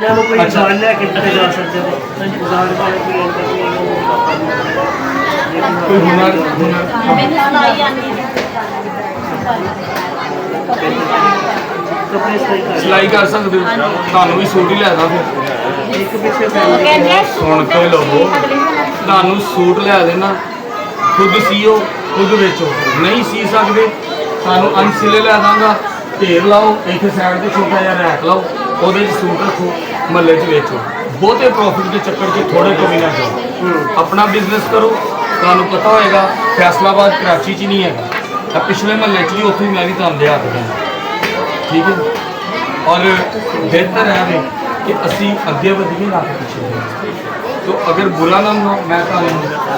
वो कोई अच्छा। जान लेके कितने जा सकते हो जान वाले कोई कोई हुनर हुनर मैंने सिलाई आती है कपड़े सिलाई कर सकते हो ਤੁਹਾਨੂੰ ਵੀ ਸੂਟ ਹੀ ਲੈ ਦਾਂ ਫਿਰ एक पीछे ਉਹ ਕਹਿੰਦੇ ਆ ਸੁਣ ਕੇ ਲਵੋ ਤੁਹਾਨੂੰ ਸੂਟ ਲੈ ਦੇਣਾ ਖੁਦ ਸੀਓ ਖੁਦ ਵੇਚੋ ਨਹੀਂ ਸੀ ਸਕਦੇ ਤੁਹਾਨੂੰ ਅਨਸਿਲੇ ਲੈ ਦਾਂਗਾ ਢੇਰ ਲਾਓ ਇੱਥੇ ਸਾਈਡ ਤੇ ਛੋਟਾ ਜਿਹਾ ਰੈਕ ਲਾਓ ਉਹਦੇ 'ਚ ਸੂਟ ਰੱਖੋ ਮਹੱਲੇ 'ਚ ਵੇਚੋ ਬਹੁਤੇ ਪ੍ਰੋਫਿਟ ਦੇ ਚੱਕਰ 'ਚ ਥੋੜੇ ਤੋਂ ਵੀ ਨਾ ਜਾਓ ਆਪਣਾ ਬਿਜ਼ਨਸ ਕਰੋ ਤੁਹਾਨੂੰ ਪਤਾ ਹੋਏਗਾ ਫੈਸਲਾਬਾਦ ਕਰਾਚੀ 'ਚ ਨਹੀਂ ਹੈਗਾ ਤਾਂ ਪਿਛਲੇ ਮਹੱਲੇ 'ਚ ਵੀ ਉੱਥੇ ਮੈਂ ਵੀ ਤੁਹਾਨੂੰ ਦਿਆ ਦਿੰਦਾ ठीक है और बेहतर है हमें कि असी अगे बढ़िए ना पीछे तो अगर बुरा ना हो मैं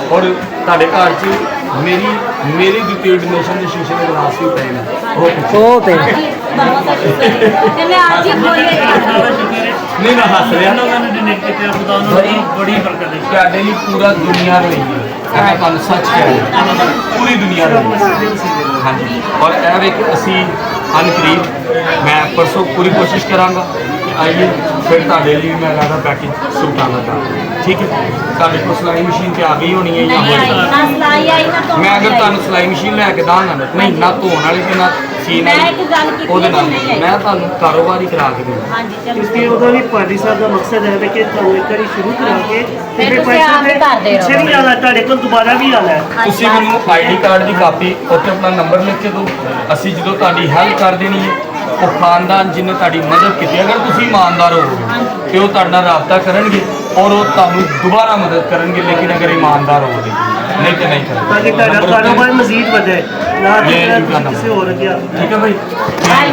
और तुहाडे घर च मेरी द्वितीय डोनेशन के शीशे के गिलास भी पे हैं ਕਹਿੰਦੇ ਅੱਜ ਹੀ ਖੋਲੇ नहीं ना हस रहा बड़ी बरकत है तुहाडे लिए पूरा दुनिया रही है मैं तुहानू सच कह रहा पूरी दुनिया रही हाँ जी और यह वे कि असी अनकरीब मैं परसों पूरी कोशिश करांगा कि आइए फिर तुहाडे लिए मैं ज़्यादा पैकेज सूटां का ठीक है तुहाडे को सिलाई मशीन ते आ गई होनी है या ਨਹੀਂ ਆਈ ਨਾ ਸਿलाई ਆਈ ਨਾ ਧੋਣ मैं अगर ਵਾਲੀ तुहानू सिलाई मशीन लैके दांगा नहीं ना धोने वाली ते ना सीन ਮੈਂ ਇੱਕ ਗੱਲ ਕੀਤੀ ਉਹਦੇ ਨਾਲ ਨਹੀਂ ਆਈ। मैं तुहानू कारोबार ही करा के दूंगा ਹਾਂਜੀ ਚਲੋ क्योंकि उधर भी पार्टी साहब का मकसद है कि ਤੁਹਾਨੂੰ ਇੱਕ ਵਾਰੀ ਸ਼ੁਰੂ ਕਰਾ ਕੇ ਫਿਰ ਤੁਸੀਂ ਆਪ ਹੀ ਕਰਦੇ ਰਹੋ। ਪਿੱਛੇ ਨਹੀਂ ਆਣਾ ਤੁਹਾਡੇ ਕੋਲ ਦੁਬਾਰਾ ਵੀ ਆਣਾ ਹੈ ਤੁਸੀਂ ਮੈਨੂੰ ਆਈਡੀ ਕਾਰਡ ਦੀ ਕਾਪੀ ਉੱਤੇ ਆਪਣਾ ਨੰਬਰ ਲਿਖ ਕੇ ਦਿਓ ਅਸੀਂ ਜਦੋਂ ਤੁਹਾਡੀ ਹੈਲਪ ਕਰ ਦੇਣੀ ਹੈ ਉਹ ਖਾਨਦਾਨ ਜਿਹਨੇ ਤੁਹਾਡੀ ਮਦਦ ਕੀਤੀ ਅਗਰ ਤੁਸੀਂ ਇਮਾਨਦਾਰ ਹੋਵੋਗੇ ਤੇ ਉਹ ਤੁਹਾਡੇ ਨਾਲ ਰਾਬਤਾ ਕਰਨਗੇ ਔਰ ਉਹ ਤੁਹਾਨੂੰ ਦੁਬਾਰਾ ਮਦਦ ਕਰਨਗੇ ਲੇਕਿਨ ਅਗਰ ਇਮਾਨਦਾਰ ਹੋਵੋਗੇ ਨਹੀਂ ਤੇ ਨਹੀਂ ਕਰਨਗੇ ताकि ਤੁਹਾਡਾ ਕਾਰੋਬਾਰ ਮਜ਼ੀਦ ਵਧੇ ਨਾ ਕਿ ये इनका नंबर। ਕਿਸੇ ਹੋਰ ਅੱਗੇ ठीक है भाई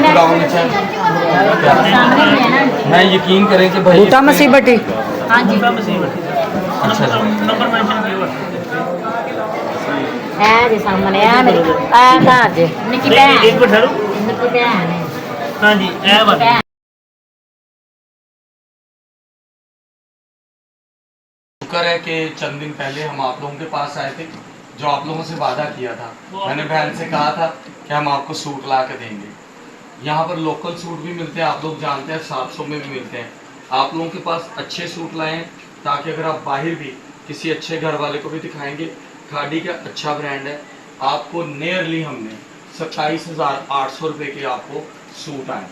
खुदावन ने चाहे ਸਾਹਮਣੇ ਹੀ ਹੈ ਨਾ मैं यकीन करें कि भाई बूटा मुसीबती ਹਾਂਜੀ अच्छा ਨੰਬਰ ਮੈਂਸ਼ਨ ਕਰਿਓ ਹੈ ਜੀ ਸਾਹਮਣੇ ਆ ਮੇਰੀ ਆ ਘਰ ਜੇ ਨਿੱਕੀ ਭੈਣ ਇੱਕ ਮਿੰਟ ਠਹਿਰੋ ਨਿੱਕੀ ਭੈਣ ਹੈ ਹਾਂਜੀ ਇਹ ਵਾਲੀ ਭੈਣ शुक्र है कि चंद दिन पहले हम आप लोगों के पास आए थे जो आप लोगों से वादा किया था मैंने बहन से कहा था कि हम आपको सूट ला के देंगे यहाँ पर लोकल सूट भी मिलते हैं आप लोग जानते हैं 700 में भी मिलते हैं आप लोगों के पास अच्छे सूट लाएं ताकि अगर आप बाहर भी किसी अच्छे घर वाले को भी दिखाएंगे खादी का अच्छा ब्रांड है आपको नियरली हमने 27,800 रुपये के आपको सूट आए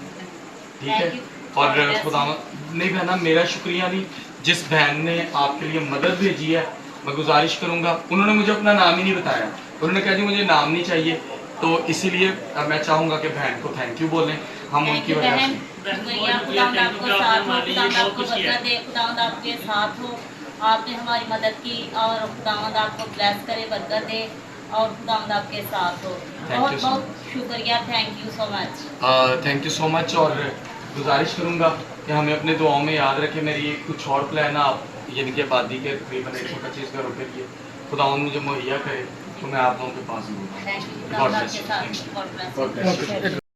ठीक है और खुदा नहीं बहना मेरा शुक्रिया नहीं जिस बहन ने आपके लिए मदद भेजी है मैं गुजारिश करूंगा उन्होंने मुझे अपना नाम ही नहीं बताया उन्होंने कहा जी मुझे नाम नहीं चाहिए तो इसीलिए मैं चाहूँगा कि बहन को थैंक यू बोलें हम उनकी वजह से आपने हमारी मदद की और खुदावंद आपको ब्लेस करे बरकत दे और खुदावंद आपके साथ हो बहुत बहुत शुक्रिया thank you so much thank you so much और गुजारिश करूंगा कि हमें अपने दुआओं में याद रखें मेरी कुछ और प्लान है आप यानी कि आबादी के तकरीबन 125 घरों के लिए खुदावंद मुझे मुहैया करे तो मैं आप लोगों के पास हूँ थैंक यू खुदावंद आपके साथ गॉड ब्लेस